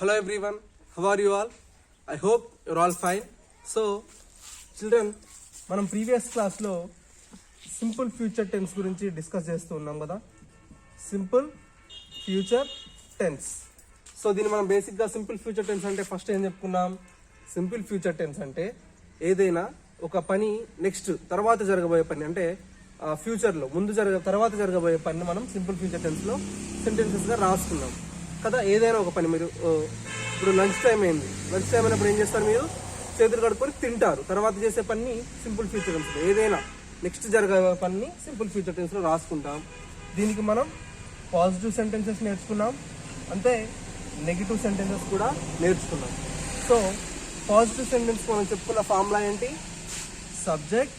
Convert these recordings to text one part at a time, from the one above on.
Hello everyone, how are you all? I hope you're all fine. So children, మనం previous క్లాస్లో simple future tense గురించి discuss చేస్తూ ఉన్నాం కదా. Simple future tense. సో దీన్ని మనం బేసిక్గా సింపుల్ ఫ్యూచర్ టెన్స్ అంటే ఫస్ట్ ఏం చెప్పుకున్నాం? సింపుల్ ఫ్యూచర్ టెన్స్ అంటే ఏదైనా ఒక పని నెక్స్ట్ తర్వాత జరగబోయే పని అంటే ఫ్యూచర్లో తర్వాత జరగబోయే పని మనం సింపుల్ ఫ్యూచర్ టెన్స్లో సెంటెన్సెస్గా రాసుకున్నాం కదా. ఏదైనా ఒక పని మీరు ఇప్పుడు లంచ్ టైం అయింది, లంచ్ టైం అయినప్పుడు ఏం చేస్తారు? మీరు చేతులు కడుక్కొని తింటారు. తర్వాత చేసే పని సింపుల్ ఫ్యూచర్ టెన్స్. ఏదైనా నెక్స్ట్ జరగబోయే పని సింపుల్ ఫ్యూచర్ టెన్స్లో రాసుకుంటాం. దీనికి మనం పాజిటివ్ సెంటెన్సెస్ నేర్చుకున్నాం, అంతే నెగిటివ్ సెంటెన్సెస్ కూడా నేర్చుకున్నాం. సో పాజిటివ్ సెంటెన్స్ మనం చెప్పుకున్న ఫార్ములా ఏంటి? Subject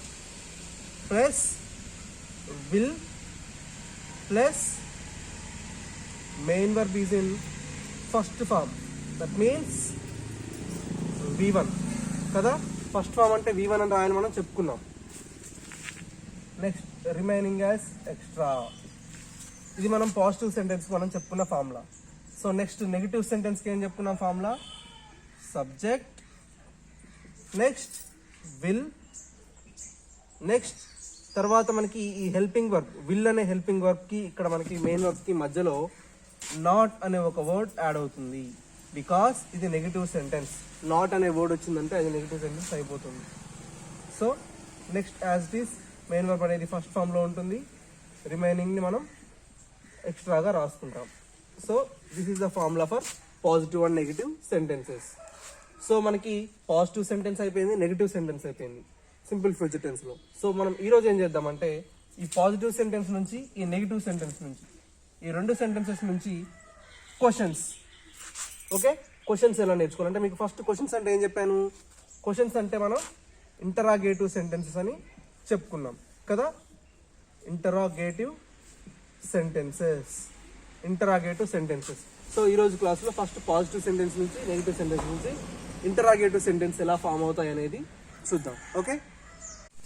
plus will plus main verb is in first form. That means V1 కదా. ఫస్ట్ ఫార్మ్ అంటే V1 అని రాయని మనం చెప్పుకున్నాం. Next remaining as extra. ఇది మనం పాజిటివ్ సెంటెన్స్ మనం చెప్పుకున్న ఫార్ములా. సో నెక్స్ట్ నెగిటివ్ సెంటెన్స్కి ఏం చెప్పుకున్నాం formula? Subject next will next తర్వాత మనకి ఈ హెల్పింగ్ వర్బ్ విల్ అనే హెల్పింగ్ వర్బ్కి ఇక్కడ మనకి మెయిన్ వర్బ్కి మధ్యలో నాట్ అనే ఒక వర్డ్ యాడ్ అవుతుంది. బికాస్ ఇది నెగిటివ్ సెంటెన్స్. నాట్ అనే వర్డ్ వచ్చిందంటే అది నెగిటివ్ సెంటెన్స్ అయిపోతుంది. So next as it is main verb అనేది ఫస్ట్ ఫామ్లో ఉంటుంది, రిమైనింగ్ని మనం ఎక్స్ట్రాగా రాసుకుంటాం. So this is the formula for positive and negative sentences. So మనకి పాజిటివ్ సెంటెన్స్ అయిపోయింది, నెగిటివ్ సెంటెన్స్ అయిపోయింది సింపుల్ ఫ్యూచర్ టెన్స్లో. సో మనం ఈరోజు ఏం చేద్దామంటే ఈ పాజిటివ్ సెంటెన్స్ నుంచి ఈ నెగిటివ్ సెంటెన్స్ నుంచి ఈ రెండు సెంటెన్సెస్ నుంచి క్వశ్చన్స్. ఓకే, క్వశ్చన్స్ ఎలా నేర్చుకోవాలంటే మీకు ఫస్ట్ క్వశ్చన్స్ అంటే ఏం చెప్పాను? క్వశ్చన్స్ అంటే మనం ఇంటరాగేటివ్ సెంటెన్సెస్ అని చెప్పుకున్నాం కదా. Interrogative sentences. సో ఈరోజు క్లాస్లో ఫస్ట్ పాజిటివ్ సెంటెన్స్ నుంచి నెగిటివ్ సెంటెన్స్ నుంచి ఇంటరాగేటివ్ సెంటెన్స్ ఎలా ఫామ్ అవుతాయి అనేది చూద్దాం. ఓకే,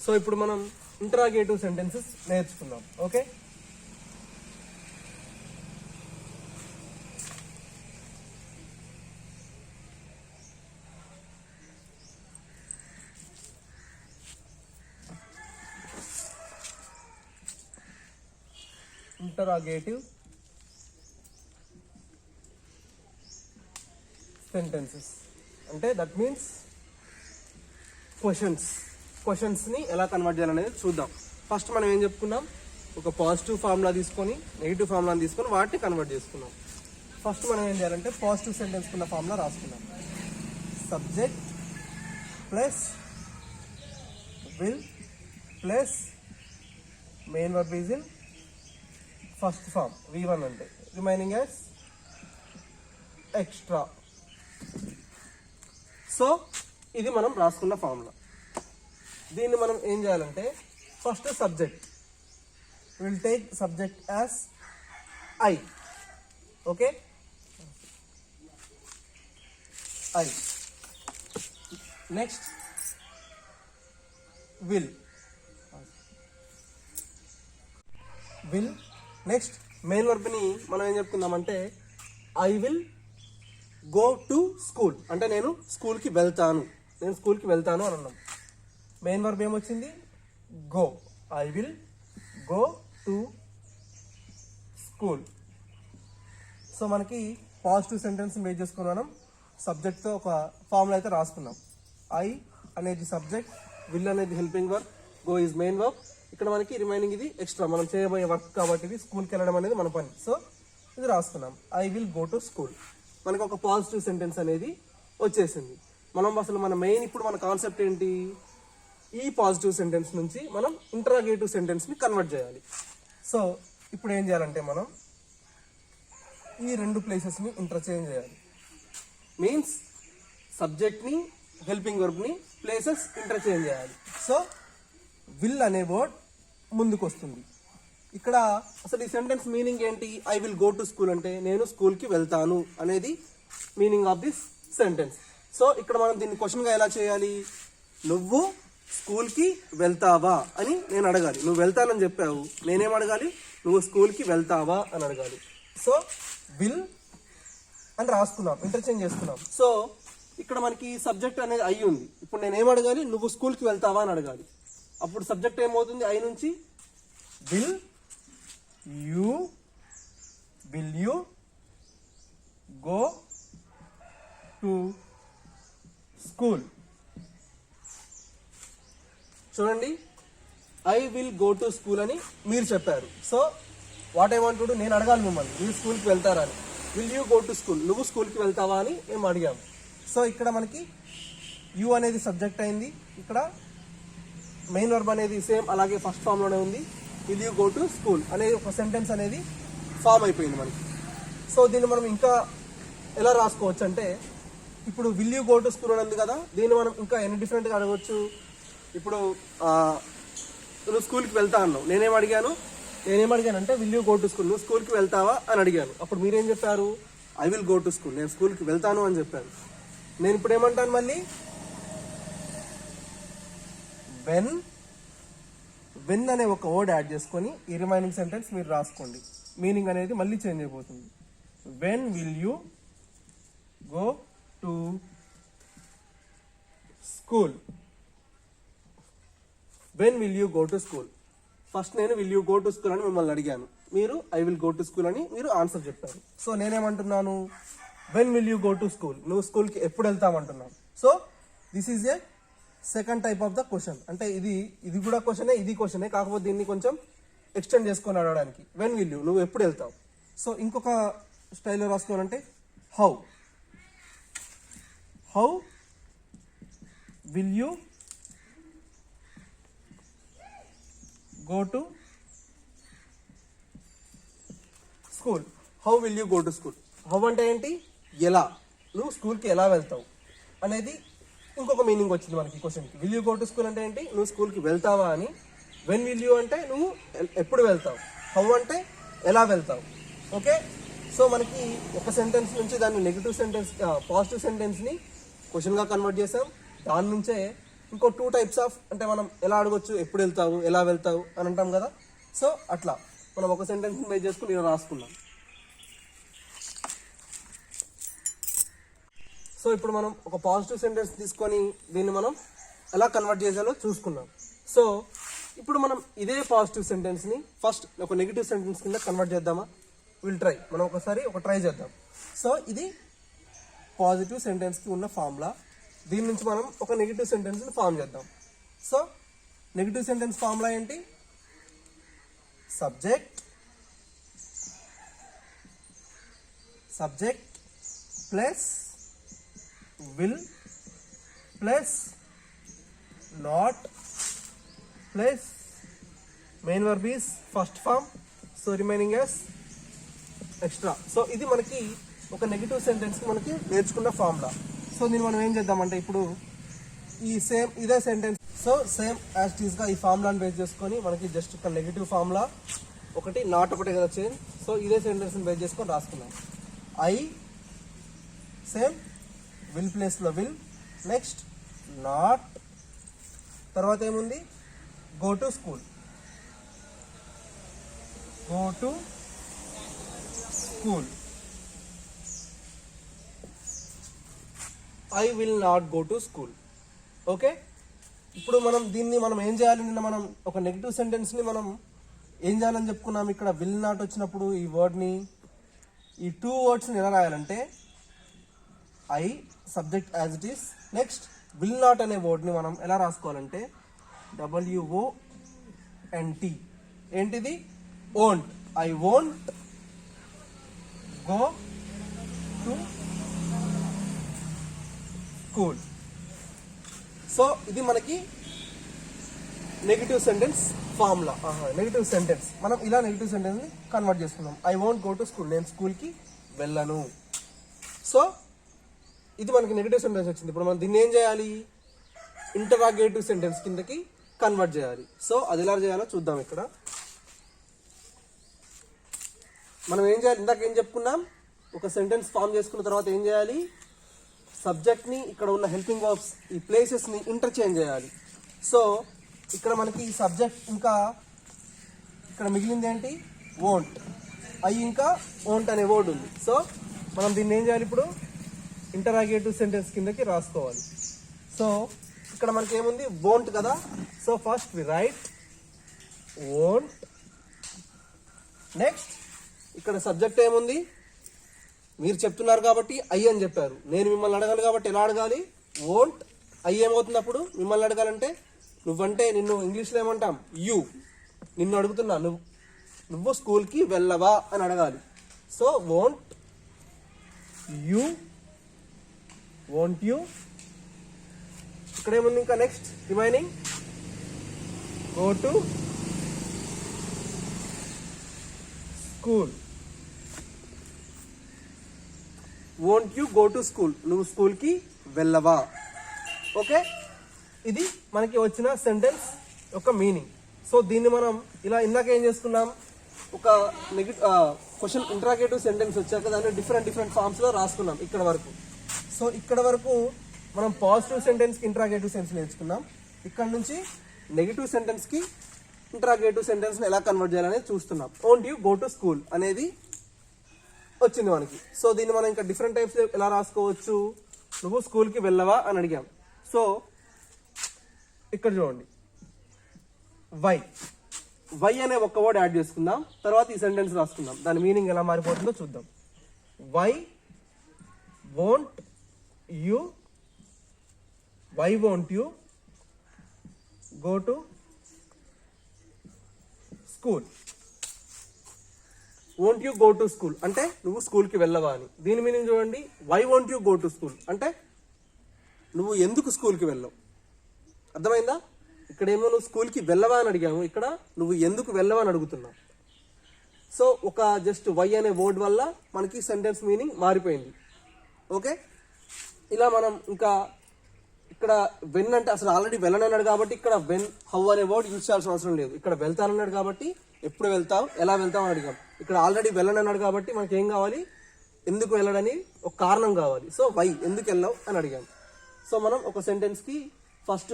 సో ఇప్పుడు మనం ఇంటరాగేటివ్ సెంటెన్సెస్ నేర్చుకుందాం. ఓకే, ఇంటరాగేటివ్ సెంటెన్సెస్ అంటే దట్ మీన్స్ క్వశ్చన్స్ని ఎలా కన్వర్ట్ చేయాలనేది చూద్దాం. ఫస్ట్ మనం ఏం చెప్పుకున్నాం? ఒక పాజిటివ్ ఫార్ములా తీసుకొని నెగిటివ్ ఫార్ములాని తీసుకొని వాటిని కన్వర్ట్ చేసుకున్నాం. ఫస్ట్ మనం ఏం చేయాలంటే పాజిటివ్ సెంటెన్స్ కున్న ఫార్ములా రాసుకున్నాం. Subject plus will plus main verb is in first form V1 అంటే రిమైనింగ్ యాజ్ ఎక్స్ట్రా. సో ఇది మనం రాసుకున్న ఫార్ములా. దీన్ని మనం ఏం చేయాలంటే first subject will take subject as I. Okay, I. Next will next main వర్బ్ని మనం ఏం చెప్పుకుందామంటే I will go to school అంటే నేను స్కూల్కి వెళ్తాను అని అన్నాం. మెయిన్ వర్బ్ ఏమొచ్చింది? Go. I will go to school. So మనకి పాజిటివ్ సెంటెన్స్ బేస్ చేసుకుని మనం సబ్జెక్ట్తో ఒక ఫార్ములా అయితే రాసుకున్నాం. ఐ అనేది సబ్జెక్ట్, విల్ అనేది helping verb, go is main verb. ఇక్కడ మనకి రిమైనింగ్ ఇది ఎక్స్ట్రా మనం చేయబోయే వర్క్ కాబట్టి ఇది స్కూల్కి వెళ్ళడం అనేది మన పని. సో ఇది రాసుకున్నాం, I will go to school. మనకు ఒక పాజిటివ్ సెంటెన్స్ అనేది వచ్చేసింది. మన మెయిన్ ఇప్పుడు మన కాన్సెప్ట్ ఏంటి? ఈ పాజిటివ్ సెంటెన్స్ నుంచి మనం ఇంటరాగేటివ్ సెంటెన్స్ని కన్వర్ట్ చేయాలి. సో ఇప్పుడు ఏం చేయాలంటే మనం ఈ రెండు ప్లేసెస్ని ఇంటర్చేంజ్ చేయాలి. మీన్స్ సబ్జెక్ట్ని హెల్పింగ్ వర్బ్ని ప్లేసెస్ ఇంటర్చేంజ్ చేయాలి. సో విల్ అనే వర్డ్ ముందుకు వస్తుంది. ఇక్కడ అసలు ఈ సెంటెన్స్ మీనింగ్ ఏంటి? I will go to school అంటే నేను స్కూల్కి వెళ్తాను అనేది meaning of this sentence. So ఇక్కడ మనం దీన్ని క్వశ్చన్గా ఎలా చేయాలి? నువ్వు స్కూల్కి వెళ్తావా అని నేను అడగాలి. నువ్వు వెళ్తానని చెప్పావు, నేనేం అడగాలి? నువ్వు స్కూల్కి వెళ్తావా అని అడగాలి. సో విల్ అని రాసుకున్నాం, ఇంటర్చేంజ్ చేసుకున్నాం. సో ఇక్కడ మనకి సబ్జెక్ట్ అనేది ఐ ఉంది. ఇప్పుడు నేను ఏం అడగాలి, నువ్వు స్కూల్కి వెళ్తావా అని అడగాలి. అప్పుడు సబ్జెక్ట్ ఏమవుతుంది, ఐ నుంచి will you go to school. చూడండి, I will go to school అని మీరు చెప్పారు. So what I want to do, నేను అడగాలి మిమ్మల్ని, మీరు స్కూల్కి వెళ్తారా అని. Will you go to school, నువ్వు స్కూల్కి వెళ్తావా అని మేము అడిగాము. సో ఇక్కడ మనకి యూ అనేది సబ్జెక్ట్ అయింది, ఇక్కడ మెయిన్ వర్బ్ అనేది సేమ్ అలాగే ఫస్ట్ ఫామ్లోనే ఉంది. Will you go to school అనేది ఒక సెంటెన్స్ అనేది ఫామ్ అయిపోయింది మనకి. సో దీన్ని మనం ఇంకా ఎలా రాసుకోవచ్చు అంటే, ఇప్పుడు will you go to school అని ఉంది కదా, దీన్ని మనం ఇంకా ఎన్ని డిఫరెంట్గా అడగవచ్చు. ఇప్పుడు నువ్వు స్కూల్కి వెళ్తా అన్నావు, నేనేం అడిగాను అంటే will you go to school, నువ్వు స్కూల్కి వెళ్తావా అని అడిగాను. అప్పుడు మీరేం చెప్పారు, I will go to school, నేను స్కూల్కి వెళ్తాను అని చెప్పాను. నేను ఇప్పుడు ఏమంటాను, మళ్ళీ వెన్ అనే ఒక వర్డ్ యాడ్ చేసుకొని ఈ రిమైనింగ్ సెంటెన్స్ మీరు రాసుకోండి. మీనింగ్ అనేది మళ్ళీ చేంజ్ అయిపోతుంది. When will you go to school, when will you go to school. First నేను will you go to school అని మిమ్మల్ని అడిగాను, మీరు I will go to school అని మీరు ఆన్సర్ చెప్పారు. సో నేనేమంటున్నాను, when will you go to school, నువ్వు స్కూల్కి ఎప్పుడు వెళ్తామంటున్నాను. So this is a second type of the question. అంటే ఇది కూడా క్వశ్చనే, ఇది క్వశ్చనే, కాకపోతే దీన్ని కొంచెం ఎక్స్టెండ్ చేసుకొని అడగడానికి. వెన్ విల్ యూ, నువ్వు ఎప్పుడు వెళ్తావు. సో ఇంకొక స్టైల్లో రాసుకోవాలంటే how will you go to school. How will you go to school. How అంటే ఏంటి, ఎలా, నువ్వు స్కూల్కి ఎలా వెళ్తావు అనేది ఇంకొక మీనింగ్ వచ్చింది మనకి క్వశ్చన్కి. Will you go to school అంటే ఏంటి, నువ్వు స్కూల్కి వెళ్తావా అని. వెన్ విల్ యూ అంటే నువ్వు ఎప్పుడు వెళ్తావు. హౌ అంటే ఎలా వెళ్తావు. ఓకే, సో మనకి ఒక సెంటెన్స్ నుంచి దాన్ని నెగిటివ్ సెంటెన్స్, పాజిటివ్ సెంటెన్స్ని క్వశ్చన్గా కన్వర్ట్ చేసాం. దాని నుంచే ఇంకో 2 టైప్స్ ఆఫ్, అంటే మనం ఎలా అడగొచ్చు, ఎప్పుడు వెళ్తావు, ఎలా వెళ్తావు అని అంటాం కదా. సో అట్లా మనం ఒక సెంటెన్స్ బేస్ చేసుకుని ఇలా రాసుకున్నాం. సో ఇప్పుడు మనం ఒక పాజిటివ్ సెంటెన్స్ తీసుకొని దీన్ని మనం ఎలా కన్వర్ట్ చేసాలో చూసుకున్నాం. సో ఇప్పుడు మనం ఇదే పాజిటివ్ సెంటెన్స్ని ఫస్ట్ ఒక నెగిటివ్ సెంటెన్స్ కింద కన్వర్ట్ చేద్దామా. విల్ ట్రై, మనం ఒకసారి ట్రై చేద్దాం. సో ఇది పాజిటివ్ సెంటెన్స్కి ఉన్న ఫార్ములా. దీని నుంచి మనం ఒక నెగిటివ్ సెంటెన్స్ని ఫామ్ చేద్దాం. సో నెగిటివ్ సెంటెన్స్ ఫార్ములా ఏంటి, subject plus will plus not plus main verb is first form, so remaining as extra. So ఇది మనకి ఒక నెగిటివ్ సెంటెన్స్కి మనకి నేర్చుకున్న ఫార్ములా. సో దీన్ని మనం ఏం చేద్దామంటే, ఇప్పుడు ఇదే సెంటెన్స్, సో సేమ్ యాజ్ టీజ్గా ఈ ఫార్ములాని బేస్ చేసుకొని మనకి జస్ట్ ఒక నెగిటివ్ ఫార్ములా ఒకటి, నాట్ ఒకటే కదా చేంజ్. సో ఇదే సెంటెన్స్ని బేస్ చేసుకొని రాసుకున్నాం. ఐ సేమ్ విల్ ప్లేస్లో విల్, నెక్స్ట్ నాట్, తర్వాత ఏముంది go to school, I will not go to school. Okay, ఇప్పుడు దీన్ని మనం ఏం చేయాలి, నిన్న మనం ఒక నెగిటివ్ సెంటెన్స్ని మనం ఏం చేయాలని చెప్పుకున్నాం. ఇక్కడ విల్ నాట్ వచ్చినప్పుడు ఈ వర్డ్ని, ఈ 2 వర్డ్స్ని ఎలా రాయాలంటే, I subject as it is, next will not అనే వర్డ్ని మనం ఎలా రాసుకోవాలంటే WONT. ఏంటిది, won't. I won't go to school. So ఇది మనకి negative sentence formula. Negative sentence మనం ఇలా నెగిటివ్ సెంటెన్స్ని కన్వర్ట్ చేసుకున్నాం. I won't go to school, నేను స్కూల్కి వెళ్ళను. సో ఇది మనకి నెగిటివ్ సెంటెన్స్ వచ్చింది. ఇప్పుడు మనం దీన్ని ఏం చేయాలి, ఇంటరాగేటివ్ సెంటెన్స్ కిందకి కన్వర్ట్ చేయాలి. సో అది ఎలా చేయాలో చూద్దాం. ఇక్కడ మనం ఏం చేయాలి, ఇందాక ఏం చెప్పుకున్నాం, ఒక సెంటెన్స్ ఫామ్ చేసుకున్న తర్వాత ఏం చేయాలి, సబ్జెక్ట్ని ఇక్కడ ఉన్న హెల్పింగ్ వర్బ్స్ ఈ ప్లేసెస్ని ఇంటర్చేంజ్ చేయాలి. సో ఇక్కడ మనకి సబ్జెక్ట్ ఇంకా ఇక్కడ మిగిలింది ఏంటి, వోంట్. ఐ ఇంకా వోంట్ అనే వర్డ్ ఉంది. సో మనం దీన్ని ఏం చేయాలి ఇప్పుడు ఇంటరాగేటివ్ సెంటెన్స్ కిందకి రాసుకోవాలి. సో ఇక్కడ మనకి ఏముంది వోంట్ కదా. So first we write won't. Next ఇక్కడ సబ్జెక్ట్ ఏముంది, మీరు చెప్తున్నారు కాబట్టి ఐ అని చెప్పారు. నేను మిమ్మల్ని అడగాలి కాబట్టి ఎలా అడగాలి, వోంట్. ఐ ఏమవుతుంది అప్పుడు మిమ్మల్ని అడగాలంటే, నువ్వంటే నిన్ను ఇంగ్లీష్లో ఏమంటాం యూ. నిన్ను అడుగుతున్నా, నువ్వు స్కూల్కి వెళ్ళవా అని అడగాలి. So won't you, won't you. ఇక్కడ ఏముంది ఇంకా next remaining, go to school. Won't you go to school, నువ్వు స్కూల్కి వెళ్ళవా. ఓకే, ఇది మనకి వచ్చిన సెంటెన్స్ యొక్క మీనింగ్. సో దీన్ని మనం ఇలా ఇందాక ఏం చేసుకున్నాం, ఒక క్వశ్చన్ ఇంటరాగేటివ్ సెంటెన్స్ వచ్చాక దాన్ని డిఫరెంట్ ఫార్మ్స్లో రాసుకున్నాం ఇక్కడ వరకు. సో ఇక్కడ వరకు మనం పాజిటివ్ సెంటెన్స్కి ఇంటరాగేటివ్ సెన్స్ నేర్చుకున్నాం. ఇక్కడ నుంచి నెగిటివ్ సెంటెన్స్కి ఇంటరాగేటివ్ సెంటెన్స్ని ఎలా కన్వర్ట్ చేయాలనేది చూస్తున్నాం. Won't you go to school అనేది వచ్చింది మనకి. సో దీన్ని మనం ఇంకా డిఫరెంట్ టైప్స్ ఎలా రాసుకోవచ్చు, నువ్వు స్కూల్కి వెళ్ళవా అని అడిగాం. సో ఇక్కడ చూడండి, వై అనే ఒక్క వర్డ్ యాడ్ చేసుకుందాం, తర్వాత ఈ సెంటెన్స్ రాసుకుందాం. దాని మీనింగ్ ఎలా మారిపోతుందో చూద్దాం. Why won't you, why won't you go to school. Won't you go to school అంటే నువ్వు స్కూల్కి వెళ్ళవా అని. దీని మీనింగ్ చూడండి, why won't you go to school అంటే నువ్వు ఎందుకు స్కూల్కి వెళ్ళవు. అర్థమైందా? ఇక్కడేమో నువ్వు స్కూల్కి వెళ్ళవా అని అడిగాము, ఇక్కడ నువ్వు ఎందుకు వెళ్ళవా అని అడుగుతున్నావు. సో ఒక జస్ట్ వై అనే వర్డ్ వల్ల మనకి సెంటెన్స్ మీనింగ్ మారిపోయింది. ఓకే, ఇలా మనం ఇంకా ఇక్కడ వెన్ అంటే అసలు ఆల్రెడీ వెళ్ళనన్నాడు కాబట్టి ఇక్కడ వెన్ హౌ అనే వర్డ్ యూజ్ చేయాల్సిన అవసరం లేదు. ఇక్కడ వెళ్తానన్నాడు కాబట్టి ఎప్పుడు వెళ్తావు, ఎలా వెళ్తావు అని అడిగాం. ఇక్కడ ఆల్రెడీ వెళ్ళనన్నాడు కాబట్టి మనకి ఏం కావాలి, ఎందుకు వెళ్ళడని ఒక కారణం కావాలి. సో వై, ఎందుకు వెళ్ళావు అని అడిగాం. సో మనం ఒక సెంటెన్స్కి ఫస్ట్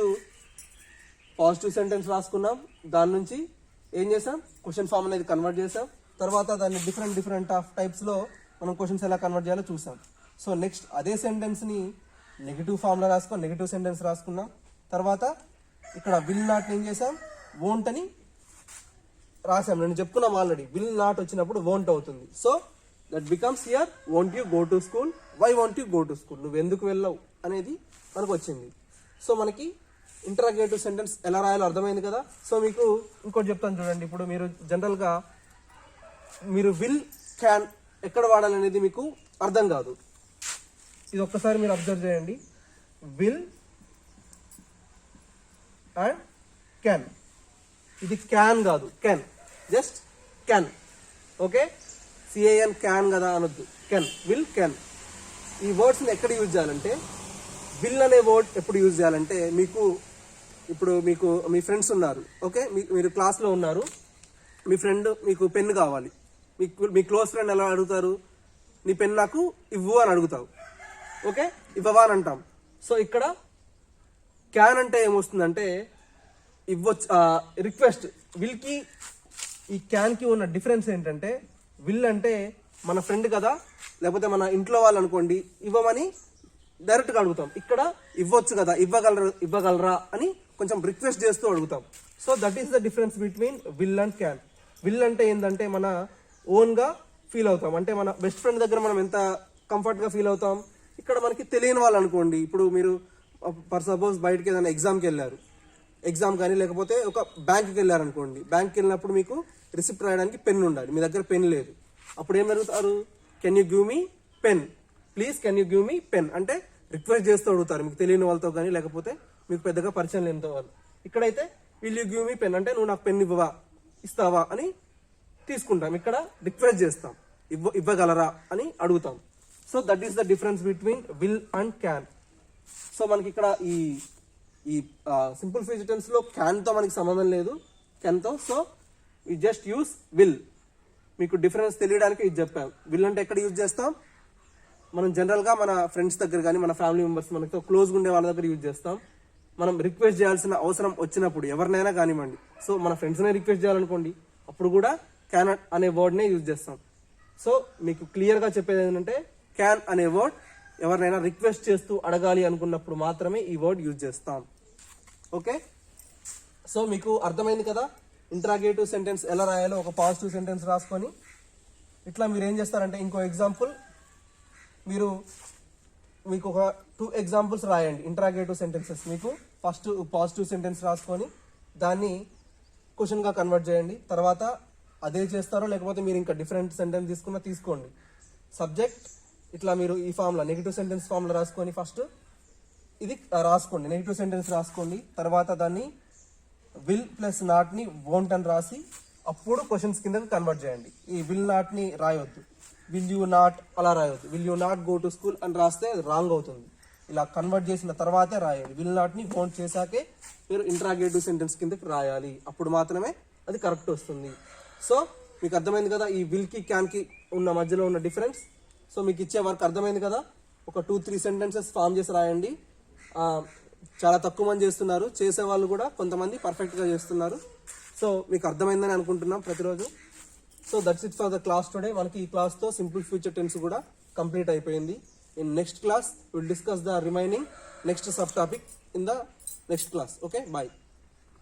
పాజిటివ్ సెంటెన్స్ రాసుకున్నాం, దాని నుంచి ఏం చేసాం, క్వశ్చన్ ఫామ్ అనేది కన్వర్ట్ చేసాం. తర్వాత దాన్ని డిఫరెంట్ ఆఫ్ టైప్స్లో మనం క్వశ్చన్స్ ఎలా కన్వర్ట్ చేయాలో చూసాం. సో నెక్స్ట్ అదే సెంటెన్స్ని నెగిటివ్ ఫామ్లో నెగిటివ్ సెంటెన్స్ రాసుకున్నాం. తర్వాత ఇక్కడ విల్ నాట్ ఏం చేసాం, వోంట్ అని రాసాం. నేను చెప్పుకున్నాం ఆల్రెడీ, విల్ నాట్ వచ్చినప్పుడు వోంట్ అవుతుంది. So that becomes here won't you go to school, why won't you go to school, నువ్వు ఎందుకు వెళ్ళవు అనేది మనకు వచ్చింది. సో మనకి ఇంటరాగేటివ్ సెంటెన్స్ ఎలా రాయాలో అర్థమైంది కదా. సో మీకు ఇంకోటి చెప్తాను చూడండి. ఇప్పుడు మీరు జనరల్గా మీరు విల్ క్యాన్ ఎక్కడ వాడాలనేది మీకు అర్థం కాదు. ఇది ఒక్కసారి మీరు అబ్జర్వ్ చేయండి. విల్ అండ్ క్యాన్, ఇది క్యాన్ కాదు, can, just can. Okay, CAN can కదా అనొద్దు, కెన్, విల్ కెన్. ఈ వర్డ్స్ని ఎక్కడ యూజ్ చేయాలంటే, విల్ అనే వర్డ్ ఎప్పుడు యూజ్ చేయాలంటే, ఇప్పుడు మీకు మీ ఫ్రెండ్స్ ఉన్నారు. ఓకే, మీరు క్లాస్లో ఉన్నారు, మీ ఫ్రెండ్ మీకు పెన్ కావాలి. మీ క్లోజ్ ఫ్రెండ్ ఎలా అడుగుతారు, నీ పెన్ నాకు ఇవ్వు అని అడుగుతావు. ఓకే, ఇవ్వవా అని అంటాం. సో ఇక్కడ క్యాన్ అంటే ఏమొస్తుందంటే ఇవ్వచ్చు, రిక్వెస్ట్. విల్కి ఈ క్యాన్కి ఉన్న డిఫరెన్స్ ఏంటంటే, విల్ అంటే మన ఫ్రెండ్ కదా, లేకపోతే మన ఇంట్లో వాళ్ళు అనుకోండి, ఇవ్వమని డైరెక్ట్గా అడుగుతాం. ఇక్కడ ఇవ్వచ్చు కదా, ఇవ్వగలరా అని కొంచెం రిక్వెస్ట్ చేస్తూ అడుగుతాం. So that is the difference between will and can. Will అంటే ఏంటంటే మన ఓన్గా ఫీల్ అవుతాం, అంటే మన బెస్ట్ ఫ్రెండ్ దగ్గర మనం ఎంత కంఫర్ట్గా ఫీల్ అవుతాం. ఇక్కడ మనకి తెలియని వాళ్ళు అనుకోండి, ఇప్పుడు మీరు ఫర్ సపోజ్ బయటకి ఏదైనా ఎగ్జామ్కి వెళ్ళారు, ఎగ్జామ్ కానీ లేకపోతే ఒక బ్యాంక్కి వెళ్ళారు అనుకోండి. బ్యాంక్కి వెళ్ళినప్పుడు మీకు రిసిప్ట్ రాయడానికి పెన్ ఉండాలి, మీ దగ్గర పెన్ లేదు. అప్పుడు ఏం అడుగుతారు, can you give me pen, please can you give me pen అంటే రిక్వెస్ట్ చేస్తూ అడుగుతారు, మీకు తెలియని వాళ్ళతో కానీ లేకపోతే మీకు పెద్దగా పరిచయం లేనితో వాళ్ళు. ఇక్కడైతే will you give me pen అంటే నువ్వు నాకు పెన్ ఇస్తావా అని తీసుకుంటాం. ఇక్కడ రిక్వెస్ట్ చేస్తాం, ఇవ్వగలరా అని అడుగుతాం. So that is the difference between will and can. So మనకి ఇక్కడ ఈ సింపుల్ ఫ్యూచర్ టెన్స్ లో క్యాన్తో మనకి సంబంధం లేదు, కెన్తో. So we just use will. మీకు డిఫరెన్స్ తెలియడానికి ఇది చెప్పాం. విల్ అంటే ఎక్కడ యూజ్ చేస్తాం, మనం జనరల్గా మన ఫ్రెండ్స్ దగ్గర కానీ మన ఫ్యామిలీ మెంబర్స్ మనతో క్లోజ్గా ఉండే వాళ్ళ దగ్గర యూజ్ చేస్తాం. మనం రిక్వెస్ట్ చేయాల్సిన అవసరం వచ్చినప్పుడు ఎవరినైనా కానివ్వండి, సో మన ఫ్రెండ్స్నే రిక్వెస్ట్ చేయాలనుకోండి, అప్పుడు కూడా క్యాన్ అనే వర్డ్నే యూజ్ చేస్తాం. సో మీకు క్లియర్గా చెప్పేది ఏంటంటే, క్యాన్ అనే వర్డ్ ఎవరినైనా రిక్వెస్ట్ చేస్తూ అడగాలి అనుకున్నప్పుడు మాత్రమే ఈ వర్డ్ యూజ్ చేస్తాం. ఓకే, సో మీకు అర్థమైంది కదా ఇంట్రాగేటివ్ సెంటెన్స్ ఎలా రాయాలో. ఒక పాజిటివ్ సెంటెన్స్ రాసుకొని ఇట్లా మీరు ఏం చేస్తారంటే, ఇంకో ఎగ్జాంపుల్ మీకు ఒక 2 ఎగ్జాంపుల్స్ రాయండి ఇంట్రాగేటివ్ సెంటెన్సెస్. మీకు ఫస్ట్ పాజిటివ్ సెంటెన్స్ రాసుకొని దాన్ని క్వశ్చన్గా కన్వర్ట్ చేయండి. తర్వాత అదే చేస్తారో లేకపోతే మీరు ఇంకా డిఫరెంట్ సెంటెన్స్ తీసుకోండి. సబ్జెక్ట్ ఇట్లా మీరు ఈ ఫామ్లో నెగిటివ్ సెంటెన్స్ ఫామ్లో రాసుకొని ఫస్ట్ ఇది రాసుకోండి, నెగిటివ్ సెంటెన్స్ రాసుకోండి. తర్వాత దాన్ని విల్ ప్లస్ నాట్ని వోంట్ అని రాసి అప్పుడు క్వశ్చన్స్ కింద కన్వర్ట్ చేయండి. ఈ విల్ నాట్ని రాయొద్దు, విల్ యూ నాట్ అలా రాయొద్దు. Will you not go to school అని రాస్తే అది రాంగ్ అవుతుంది. ఇలా కన్వర్ట్ చేసిన తర్వాతే రాయాలి. విల్ నాట్ని వోంట్ చేశాకే మీరు ఇంట్రాగేటివ్ సెంటెన్స్ కిందకి రాయాలి. అప్పుడు మాత్రమే అది కరెక్ట్ వస్తుంది. సో మీకు అర్థమైంది కదా ఈ విల్కి క్యాన్కి ఉన్న మధ్యలో ఉన్న డిఫరెన్స్. సో మీకు ఇచ్చే వర్క్ అర్థమైంది కదా. ఒక 2-3 సెంటెన్సెస్ ఫామ్ చేసి రాయండి. చాలా తక్కువ మంది చేస్తున్నారు, చేసే వాళ్ళు కూడా కొంతమంది పర్ఫెక్ట్గా చేస్తున్నారు. సో మీకు అర్థమైందని అనుకుంటున్నాం ప్రతిరోజు. So that's it for the class today. మనకి ఈ క్లాస్తో సింపుల్ ఫ్యూచర్ టెన్స్ కూడా కంప్లీట్ అయిపోయింది. In next class will discuss the remaining next sub topic in the next class. Okay, bye.